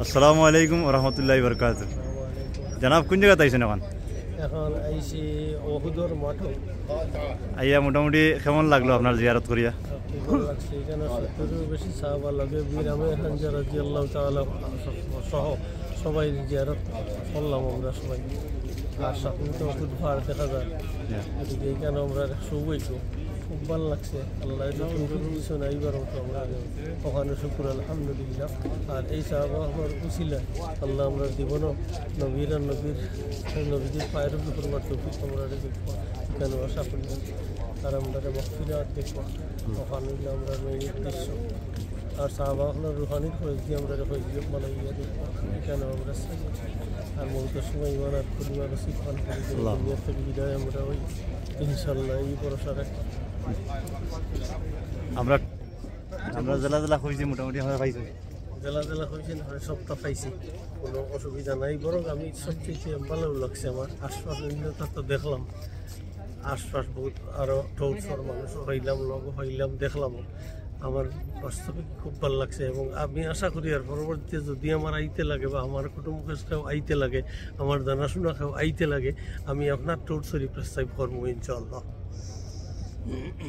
আসসালামু আলাইকুম রহমতুল্লাহি বরকাত। জনাব কোন জায়গাতে আইছেন এখন? এখন আইসি ওহুদর মাঠ। আইয়া মোটামুটি কেমন লাগলো আপনার জিয়ারত করিয়া? ভালো লাগছে, এখানে 70-এর বেশি সাহাবা লাগে। বীর আমির হামজা রাদিয়াল্লাহু তাআলা সহ সবাই জিয়ারত করলাম আমরা সবাই। আর সামনে তো ওহুদ পাহাড় দেখা যায়, এদিকে এখানে আমরা সৌভাগ্য খুব ভালো লাগছে। আল্লাহ কিছু নাই বারো আমরা ওখানে শুকুর আলহামদুলিল্লাহ। আর এই সাহাবা আমার উছিলা আল্লাহ আমরা জীবন নবীর আর নবীদের পায়ের উপর তৌফিক আমরা দেখবো, এখানে আশা করি। আর আমরা মহফিলা দেখবো ওখানে আমরা উদ্দেশ্য। আর সাহাবা আপনার রুহানির হয়েছি আমরা হয়েছি মানে ইয়ে দেখবো, এখানে আমরা আর মৌতের সময় ইমান আর পরিবার শিক্ষণ করে দুনিয়া থেকে বিদায় আমরা ওই ইনশাল্লাহ এই ভরসা রাখি। আমরা আমরা জেলা জেলা হয়েছি মোটামুটি আমরা পাইছি। জেলা হয়েছে না, সপ্তাহ পাইছি, কোনো অসুবিধা নাই। বরং আমি সবচেয়ে ভালো লাগছে আমার আশপাশ তো দেখলাম, আশপাশ বহুত আরও টৌসর মানুষ হইলাম, লগ হইলাম, দেখলাম। আমার বাস্তবিক খুব ভালো লাগছে এবং আমি আশা করি আর পরবর্তীতে যদি আমার আইতে লাগে বা আমার কুটুম্বের কেউ আইতে লাগে, আমার জানাশোনা কেউ আইতে লাগে, আমি আপনার টৌর শরীফ প্রস্তাব করবো ইনশাআল্লাহ।